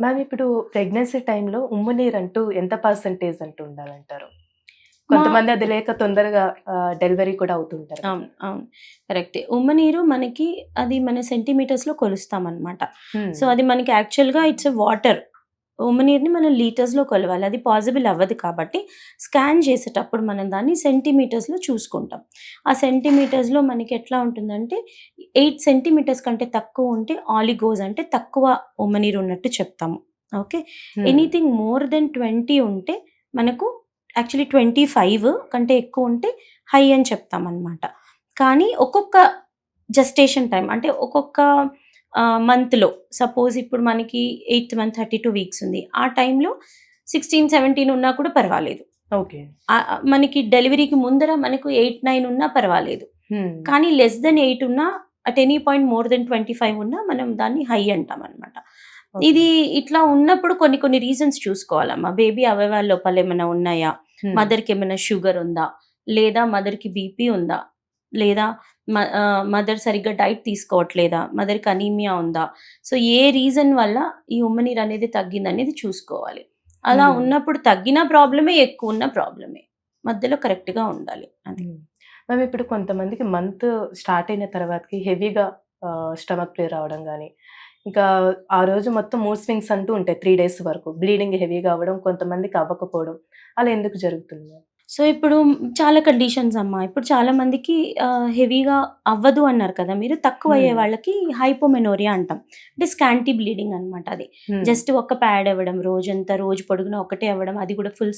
Ma'am ఇప్పుడు pregnancy టైమ్‌లో ఉమ్ము నీరంటూ ఎంత పర్సెంటేజ్ అంటూ ఉండాలంటారు? మా కొంతమంది అది లేక తొందరగా డెలివరీ కూడా అవుతుంటారు కదా! అవును. అవును. కరెక్టే. ఉమ్మ నీరు మనకి అది మన సెంటీమీటర్స్‌లో కొలుస్తామనమాట. హ్మ్. సో, అది మనకి యాక్చువల్‌గా ఇట్స్ ఎ వాటర్. ఉమ్మ నీరుని మనం లీటర్స్‌లో కొలవాలి. అది పాసిబుల్ అవ్వదు కాబట్టి, స్కాన్ చేసేటప్పుడు మనం దాన్ని సెంటీమీటర్స్‌లో చూసుకుంటాం. ఆ సెంటీమీటర్స్‌లో మనకి ఎట్లా ఉంటుందంటే, 8 సెంటీమీటర్స్ కంటే తక్కువ ఉంటే ఆలిగోస్ అంటే తక్కువ ఉమ్మ నీరు ఉన్నట్టు చెప్తాము. ఓకే. హ్మ్. ఎనీథింగ్ మోర్ దెన్ 20 ఉంటే మనకు యాక్చువల్లీ 25 కంటే ఎక్కువుంటే హై అని చెప్తామనమాట. కానీ ఒక్కొక్క జెస్టేషన్ టైమ్ అంటే ఒక్కొక్క మంత్‌లో సపోజ్ ఇప్పుడు మనకి 8థ్ మంత్ 32 వీక్స్ ఉంది. ఆ టైంలో 16, 17 ఉన్నా కూడా పర్వాలేదు. ఓకే. మనకి డెలివరీకి ముందర మనకు 8, 9 ఉన్నా పర్వాలేదు. హ్మ్. కానీ లెస్ దెన్ 8 ఉన్నా at any point more than 25 ఉన్నా మనం దాన్ని హై అంటామనమాట. ఓకే. ఇది ఇట్లా ఉన్నప్పుడు కొన్ని కొన్ని రీజన్స్ చూసుకోవాలమ్మా. బేబీ అవయవాల లోపాలేమైనా ఉన్నాయా? హ్మ్. మదర్‌కేమైనా షుగర్ ఉందా? లేదా మదర్‌కి బీపీ ఉందా? లేదా మదర్ సరిగ్గా డైట్ తీసుకోవట్లేదా? మదర్‌కి అనీమియా ఉందా? సో, ఏ రీజన్ వల్ల ఈ ఉమ్మ నీరనేది తగ్గిందనేది చూసుకోవాలి. అలా హ్మ్. ఉన్నప్పుడు తగ్గిన ప్రాబ్లమే, ఎక్కువున్న ప్రాబ్లమే. మధ్యలో కరెక్ట్‌గా ఉండాలి. అది. హ్మ్. మ్యామ్ ఇప్పుడు కొంతమందికి మంత్ స్టార్ట్ అయిన తర్వాతకి హెవీగా స్టమక్ పెయిన్ రావడం గాని, ఇంకా ఆ రోజు మొత్తం మూడ్ స్వింగ్స్ అంటూ ఉంటాయి 3 డేస్ వరకు. బ్లీడింగ్ హెవీగా అవ్వడం, కొంతమందికి అవ్వకపోవడం. అలా ఎందుకు జరుగుతుంది మ్యామ్? సో, ఇప్పుడు చాలా కండిషన్స్ అమ్మా. ఇప్పుడు చాలా మందికి హెవీగా అవ్వదు అన్నారు కదా మీరు. తక్కువయ్యే హ్మ్. వాళ్ళకి హైపోమెనోరియా అంటాం. అంటే స్కాంటీ బ్లీడింగ్ అనమాట అది. హ్మ్. జస్ట్ ఒక్క ప్యాడ్ అవ్వడం, రోజంతా రోజు పొడుగునా ఒకటే అవ్వడం, అది కూడా ఫుల్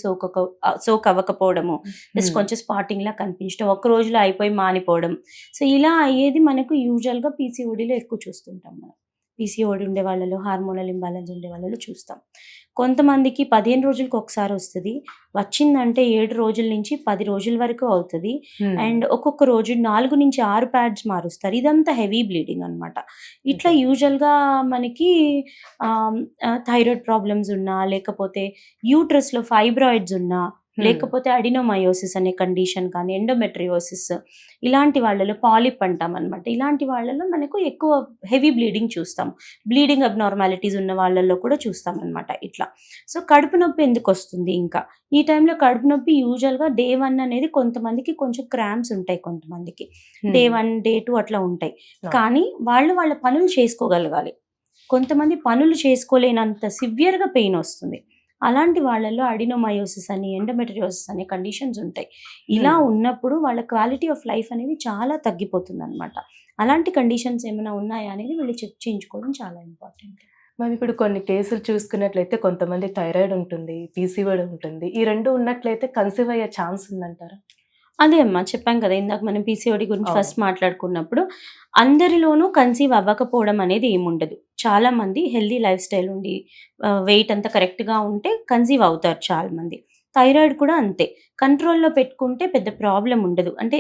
సోక్ అవ్వకపోవడము. జస్ట్ హ్మ్. కొంచెం స్పాటింగ్‌లా కనిపించడం, ఒక్క రోజులో అయిపోయి మానిపోవడం. సో, ఇలా అయ్యేది మనకు యూజువల్‌గా పీసీఓడీలో ఎక్కువ చూస్తుంటాం మనం. పీసీఓడీ ఉండే వాళ్ళలో, హార్మోనల్ ఇంబాలెన్స్ ఉండే వాళ్ళలో చూస్తాం. కొంతమందికి 15 రోజులకి ఒకసారొస్తది. వచ్చిందంటే 7 రోజుల నుంచి 10 రోజుల వరకు అవుతది. హ్మ్. అండ్ ఒక్కొక్క రోజు 4-6 ప్యాడ్స్ మారుస్తారు. ఇదంతా హెవీ బ్లీడింగ్ అనమాట. ఇట్లా ఓకే. యూజువల్‌గా మనకి థైరాయిడ్ ప్రాబ్లమ్స్ ఉన్నా, లేకపోతే యూట్రస్‌లో ఫైబ్రాయిడ్స్ ఉన్నా, హ్మ్. లేకపోతే అడినోమయోసిస్ అనే కండిషన్ కానీ, ఎండోమెట్రియోసిస్ ఇలాంటి వాళ్ళలో పాలిప్ అంటామనమాట. ఇలాంటి వాళ్ళలో మనకు ఎక్కువ హెవీ బ్లీడింగ్ చూస్తాం. బ్లీడింగ్ అబ్నార్మాలిటీస్ ఉన్న వాళ్ళలో కూడా చూస్తామనమాట ఇట్లా. సో, కడుపు నొప్పి ఎందుకొస్తుంది ఇంకా? ఈ టైంలో కడుపు నొప్పి యూజువల్‌గా డే 1 అనేది కొంతమందికి కొంచెం క్రాంప్స్ ఉంటాయి కొంతమందికి. డే హ్మ్. 1, డే 2 అట్లా ఉంటాయి. అవును. కానీ వాళ్ళు వాళ్ళ పనులు చేసుకోగలగాలి. కొంతమంది పనులు చేసుకోలేనంత సివియర్‌గా పెయినొస్తుంది. అలాంటి వాళ్ళలో అడినోమయోసిస్ అని, ఎండోమెట్రియోసిస్ అనే కండిషన్స్ ఉంటాయి. ఇలా హ్మ్. ఉన్నప్పుడు వాళ్ళ క్వాలిటీ ఆఫ్ లైఫ్ అనేది చాలా తగ్గిపోతుందనమాట. అలాంటి కండిషన్స్ ఏమైనా ఉన్నాయా అనేది వీళ్ళు చెక్ చేయించుకోవడం చాలా ఇంపార్టెంట్. మరి ఇప్పుడు కొన్ని కేసులు చూసుకున్నట్లయితే కొంతమంది థైరాయిడ్ ఉంటుంది, పీసీఓడీ ఉంటుంది. ఈ 2 ఉన్నట్లయితే కన్సీవ్ అయ్యే ఛాన్స్ ఉందంటారా? అదే అమ్మా చెప్పాం కదా! ఇందాక మనం పీసీఓడీ గురించి అవును. ఫస్ట్ మాట్లాడుకున్నప్పుడు, అందరిలోనూ కన్సీవ్ అవ్వకపోవడం అనేది ఏముండదు. చాలామంది హెల్తీ లైఫ్ స్టైల్ ఉండి, వెయిట్ అంతా కరెక్ట్‌గా ఉంటే కన్సీవ్ అవుతారు చాలామంది. థైరాయిడ్ కూడా అంతే. కంట్రోల్‌లో పెట్టుకుంటే పెద్ద ప్రాబ్లమ్ ఉండదు. అంటే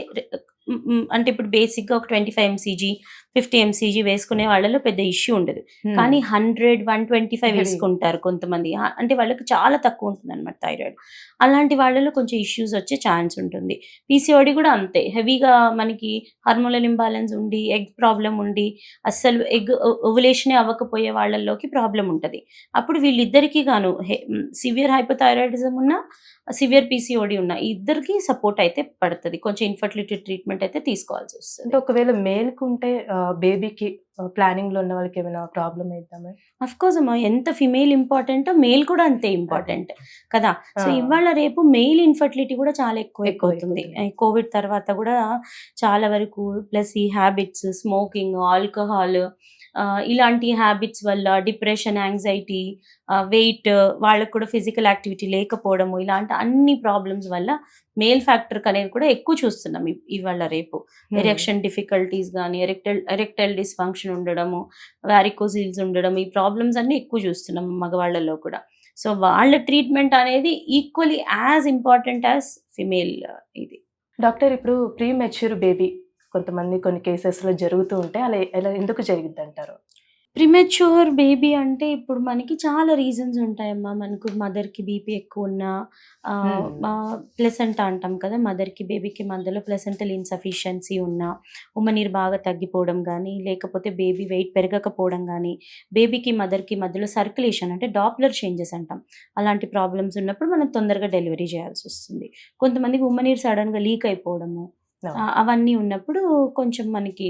ఇప్పుడు బేసిక్‌గా ఒక 25 ఎంసీజీ, 50 ఎంసీజీ వేసుకునే వాళ్ళలో పెద్ద ఇష్యూ ఉండదు. హ్మ్. కానీ 100, 125 హెవీ. వేసుకుంటారు కొంతమంది. అంటే వాళ్ళకి చాలా తక్కువ ఉంటుందన్నమాట థైరాయిడ్. అలాంటి వాళ్ళలో కొంచెం ఇష్యూస్ వచ్చే ఛాన్స్ ఉంటుంది. పీసీఓడీ గూడా అంతే. హెవీగా మనకి హార్మోనల్ ఇంబాలెన్స్ ఉండి, ఎగ్ ప్రాబ్లమ్ ఉండి, అస్సలు ఓవులేషనే అవ్వకపోయే వాళ్ళలోకి ప్రాబ్లమ్ ఉంటది. అప్పుడు వీళ్ళిద్దరికీ గాను సివియర్ హైపోథైరాయిడిజం ఉన్న, సివియర్ పీసీఓడీ ఉన్న ఈ ఇద్దరికీ సపోర్ట్ అయితే పడతది. కొంచెం ఇన్‌ఫర్టిలిటీ ట్రీట్మెంట్ అయితే అంటే తీసుకోవాల్సొస్తది. ఒకవేళ మేల్‌కుంటే బేబీకి ప్లానింగ్‌లో ఉన్న వాళ్ళకేమైనా ప్రాబ్లమ్ అయిద్దా మరి? అఫ్‌కోర్స్ అమ్మా. ఎంత ఫిమేల్ ఇంపార్టెంటో మేల్ కూడా అంతే అదే. ఇంపార్టెంట్ కదా! ఆ! సో, ఇవాళ రేపు మెయిల్ ఇన్‌ఫర్టిలిటీ కూడా చాలా ఎక్కువైపోతుంది. ఎక్కువైపోతుంది. కోవిడ్ తర్వాత గూడా చాలా వరకు ప్లస్ ఈ హ్యాబిట్స్, స్మోకింగ్, ఆల్కహాల్ ఇలాంటి హ్యాబిట్స్ వల్ల డిప్రెషన్, యాంగ్జైటీ, వెయిట్ వాళ్ళకి కూడా ఫిజికల్ యాక్టివిటీ లేకపోవడము, ఇలాంటి అన్ని ప్రాబ్లమ్స్ వల్ల మేల్ ఫ్యాక్టర్‌కనేది కూడా ఎక్కువ చూస్తున్నాం ఇవాళ రేపు. హ్మ్. ఎరెక్షన్ డిఫికల్టీస్ గాని, ఎరెక్టైల్ డిస్‌ఫంక్షన్ ఉండడము, వారికోసిల్స్ ఉండడం, ఈ ప్రాబ్లమ్స్ అన్నీ ఎక్కువ చూస్తున్నాం మగవాళ్ళలో కూడా. సో, వాళ్ళ ట్రీట్మెంట్ అనేది equally as important as female ఇది. డాక్టర్ ఇప్పుడు ప్రీ మెచ్యూర్ బేబీ కొంతమంది కొన్ని కేసెస్‌లో జరుగుతూ ఉంటే అలా ఎలా ఎందుకు జరిగిద్దంటారు? ప్రిమెచ్యూర్ బేబీ అంటే ఇప్పుడు మనకి చాలా రీజన్స్ ఉంటాయమ్మా. మనకు మదర్‌కి బీపీ ఎక్కువున్నా హ్మ్. ప్లెసెంటా అంటాం కదా! మదర్‌కి, బేబీకి మధ్యలో ప్లెసెంటల్ ఇన్‌సఫిషియన్సీ ఉన్నా, ఉమ్మనీరు బాగా తగ్గిపోవడం గానీ, లేకపోతే బేబీ వెయిట్ పెరగకపోవడం గానీ, బేబీకి, మదర్‌కి మధ్యలో సర్క్యులేషన్ అంటే డాప్లర్ చేంజెస్ అంటాం. అలాంటి ప్రాబ్లమ్స్ ఉన్నప్పుడు మనం తొందరగా డెలివరీ చేయాల్సొస్తుంది. కొంతమందికి ఉమ్మనీరు సడెన్‌గా లీక్ అయిపోవడము, అవును. అవన్నీ ఉన్నప్పుడు కొంచెం మనకి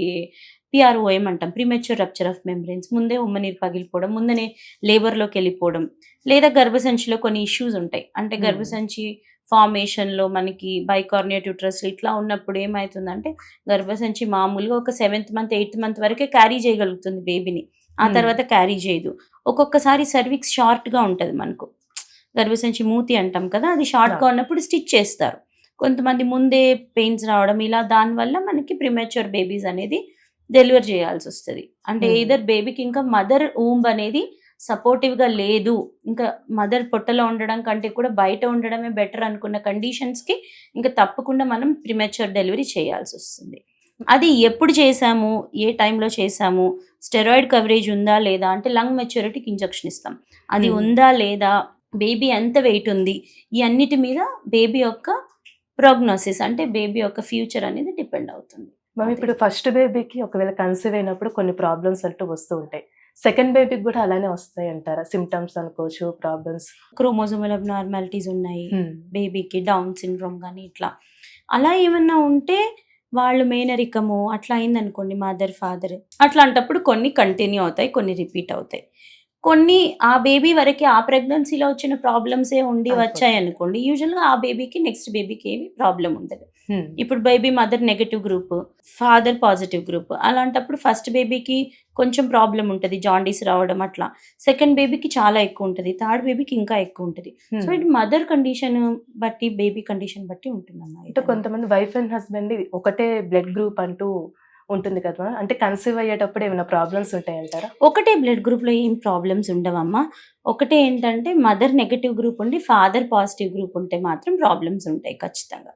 పీఆర్ఓఎం అంటాం. Premature rupture of membranes. ముందే ఉమ్మనీరు పగిలిపోవడం, ముందనే లేబర్‌లోకెళ్ళిపోవడం, లేదా గర్భసంచిలో కొన్ని ఇష్యూస్ ఉంటాయి. అంటే హ్మ్. గర్భసంచి ఫార్మేషన్‌లో మనకి బైకార్నియేట్ యుటరస్‌లు ఇట్లా ఉన్నప్పుడు ఏమైతుందంటే, గర్భసంచి మామూలుగా ఒక సెవెంత్ మంత్, ఎయిత్ మంత్ వరకే క్యారీ చేయగలుగుతుంది బేబీని. ఆ హ్మ్. తర్వాత క్యారీ చేయదు. ఒక్కొక్కసారి సర్విక్స్ షార్ట్‌గా ఉంటది మనకు. గర్భసంచి మూతి అంటాం కదా! అది షార్ట్‌గా అవును. ఉన్నప్పుడు స్టిచ్ చేస్తారు. కొంతమంది ముందే పెయిన్స్ రావడం ఇలా దానివల్ల మనకి ప్రీమెచ్యూర్ బేబీస్ అనేది డెలివర్ చేయాల్సొస్తది. అంటే హ్మ్. ఎయిదర్ బేబీకి ఇంకా మదర్ వూంబ్ అనేది సపోర్టివ్‌గా లేదు. ఇంకా మదర్ పొట్టలో ఉండడం కంటే కూడా బయట ఉండడమే బెటర్ అనుకున్న కండిషన్స్‌కి ఇంక తప్పకుండా మనం ప్రీమెచ్యూర్ డెలివరీ చేయాల్సొస్తుంది. అది ఎప్పుడు చేశాము? ఏ టైంలో చేశాము? స్టెరాయిడ్ కవరేజ్ ఉందా? లేదా? అంటే లంగ్ మెచ్యూరిటీకి ఇంజెక్షన్ ఇస్తాం. అది హ్మ్. ఉందా? లేదా? బేబీ ఎంత వెయిట్ ఉంది? ఈ అన్నిటి మీద బేబీ యొక్క ప్రోగ్నోసిస్ అంటే బేబీ యొక్క ఫ్యూచర్ అనేది డిపెండ్ అవుతుంది. మ్యామ్ అది. ఇప్పుడు ఫస్ట్ బేబీకి ఒకవేళ కన్సీవ్ అయినప్పుడు కొన్ని ప్రాబ్లమ్స్ అంటూ వస్తూ ఉంటాయి. సెకండ్ బేబీకి గూడా అలానే వస్తాయంటారా? సింప్టమ్స్ అనుకోవచ్చు, ప్రాబ్లమ్స్. క్రోమోజోమల్ అబ్నార్మాలిటీస్ ఉన్నాయి. హ్మ్. బేబీకి డౌన్ సిండ్రోమ్ గాని ఇట్లా. అలా ఏమన్నా ఉంటే వాళ్ళు మేనరికము అట్లా అయిందనుకోండి మదర్, ఫాదర్ అట్లాంటప్పుడు కొన్ని కంటిన్యూ అవుతాయి. కొన్ని రిపీట్ అవుతాయి. కొన్ని ఆ బేబీ వరకే ఆ ప్రెగ్నెన్సీలో వచ్చిన ప్రాబ్లమ్సే ఉండి అయిపోతుంది. వచ్చాయనుకోండి. యూజువల్‌గా ఆ బేబీకి నెక్స్ట్ బేబీకి ఏమి ప్రాబ్లమ్ ఉండదు. హ్మ్. ఇప్పుడు baby mother negative group, father positive group. అలాంటప్పుడు ఫస్ట్ బేబీకి కొంచెం ప్రాబ్లమ్ ఉంటది. జాండీస్ రావడం అట్లా. సెకండ్ బేబీకి చాలా ఎక్కువుంటది. థర్డ్ బేబీకి ఇంకా ఎక్కువుంటది. సో, హ్మ్. ఇది మదర్ కండిషన్ బట్టి, బేబీ కండిషన్ బట్టి ఉంటుందమ్మా అంటే ఇదన్నీ. కొంతమంది వైఫ్ అండ్ హస్బెండ్ ఒకటే బ్లడ్ గ్రూప్ అంటూ ఉంటుంది కదా! అంటే కన్సీవ్ అయ్యేటప్పుడు ఏమైనా ప్రాబ్లమ్స్ ఉంటాయంటారా? ఒకటే బ్లడ్ గ్రూప్‌లో ఏం ప్రాబ్లమ్స్ ఉండవమ్మా. ఒకటే ఏంటంటే మదర్ నెగెటివ్ గ్రూప్ ఉండి, ఫాదర్ పాజిటివ్ గ్రూప్ ఉంటే మాత్రం ప్రాబ్లమ్స్ ఉంటాయి ఖచ్చితంగా.